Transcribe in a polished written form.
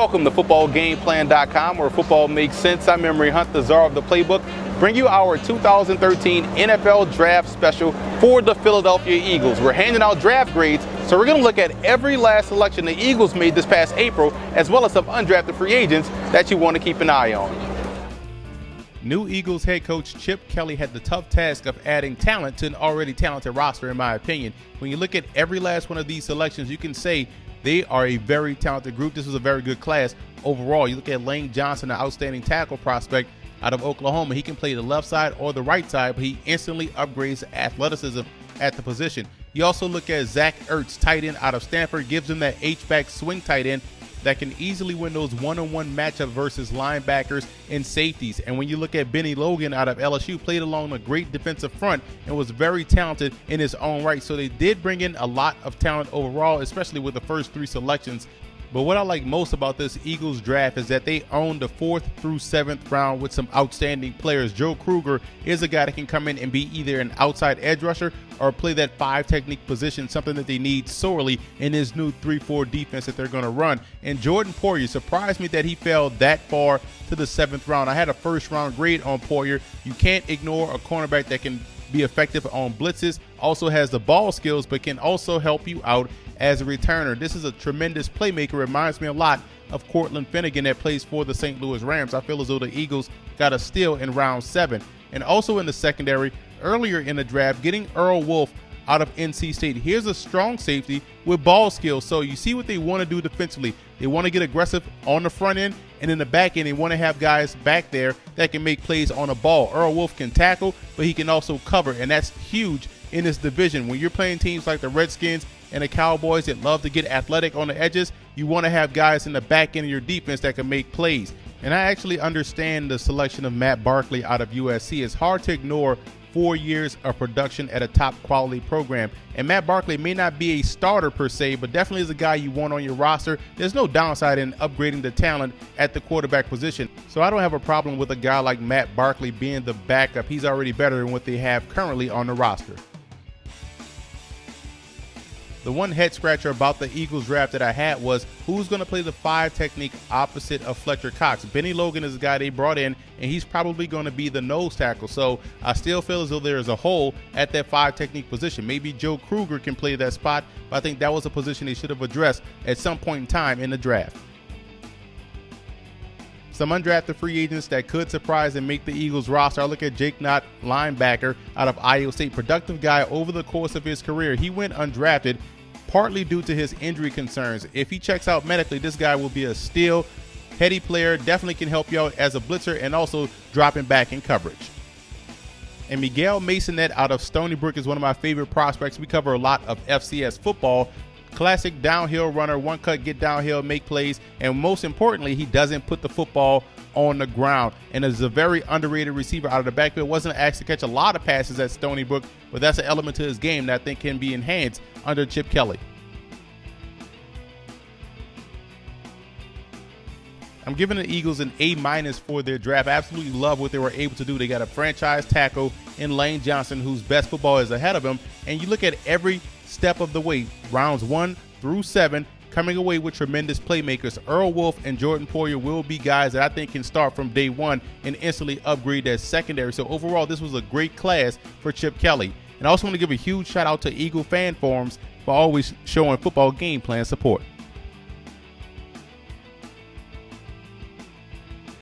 Welcome to footballgameplan.com, where football makes sense. I'm Emery Hunt, the czar of the playbook. Bring you our 2013 NFL Draft Special for the Philadelphia Eagles. We're handing out draft grades, so we're going to look at every last selection the Eagles made this past April, as well as some undrafted free agents that you want to keep an eye on. New Eagles head coach Chip Kelly had the tough task of adding talent to an already talented roster, in my opinion. When you look at every last one of these selections, you can say they are a very talented group. This was a very good class overall. You look at Lane Johnson, an outstanding tackle prospect out of Oklahoma. He can play the left side or the right side, but he instantly upgrades athleticism at the position. You also look at Zach Ertz, tight end out of Stanford, gives him that H-back swing tight end that can easily win those one-on-one matchup versus linebackers and safeties. And when you look at Benny Logan out of LSU, played along a great defensive front and was very talented in his own right. So they did bring in a lot of talent overall, especially with the first three selections. But what I like most about this Eagles draft is that they own the 4th through 7th round with some outstanding players. Joe Kruger is a guy that can come in and be either an outside edge rusher or play that 5 technique position, something that they need sorely in this new 3-4 defense that they're going to run. And Jordan Poyer, surprised me that he fell that far to the 7th round. I had a first round grade on Poyer. You can't ignore a cornerback that can be effective on blitzes, also has the ball skills, but can also help you out as a returner. This is a tremendous playmaker. Reminds me a lot of Cortland Finnegan that plays for the St. Louis Rams. I feel as though the Eagles got a steal in round 7. And also in the secondary, earlier in the draft, getting Earl Wolf out of NC State. Here's a strong safety with ball skills. So you see what they want to do defensively. They want to get aggressive on the front end, and in the back end, they want to have guys back there that can make plays on the ball. Earl Wolf can tackle, but he can also cover, and that's huge in this division. When you're playing teams like the Redskins and the Cowboys that love to get athletic on the edges, you want to have guys in the back end of your defense that can make plays. And I actually understand the selection of Matt Barkley out of USC. It's hard to ignore 4 years of production at a top quality program. And Matt Barkley may not be a starter per se, but definitely is a guy you want on your roster. There's no downside in upgrading the talent at the quarterback position. So I don't have a problem with a guy like Matt Barkley being the backup. He's already better than what they have currently on the roster. The one head scratcher about the Eagles draft that I had was who's going to play the 5 technique opposite of Fletcher Cox. Benny Logan is the guy they brought in, and he's probably going to be the nose tackle. So I still feel as though there is a hole at that 5 technique position. Maybe Joe Kruger can play that spot, but I think that was a position they should have addressed at some point in time in the draft. Some undrafted free agents that could surprise and make the Eagles roster. I look at Jake Knott, linebacker out of Iowa State. Productive guy over the course of his career. He went undrafted partly due to his injury concerns. If he checks out medically, this guy will be a steal. Heady player, definitely can help you out as a blitzer and also dropping back in coverage. And Miguel Masonette out of Stony Brook is one of my favorite prospects. We cover a lot of FCS football. Classic downhill runner, one cut, get downhill, make plays, and most importantly, he doesn't put the football on the ground, and is a very underrated receiver out of the backfield. Wasn't asked to catch a lot of passes at Stony Brook, but that's an element to his game that I think can be enhanced under Chip Kelly. I'm giving the Eagles an A- for their draft. I absolutely love what they were able to do. They got a franchise tackle in Lane Johnson, whose best football is ahead of him, and you look at every step of the way, rounds 1 through 7, coming away with tremendous playmakers. Earl Wolf and Jordan Poyer will be guys that I think can start from day one and instantly upgrade that secondary. So overall, this was a great class for Chip Kelly. And I also want to give a huge shout out to Eagle fan forums for always showing football game plan support.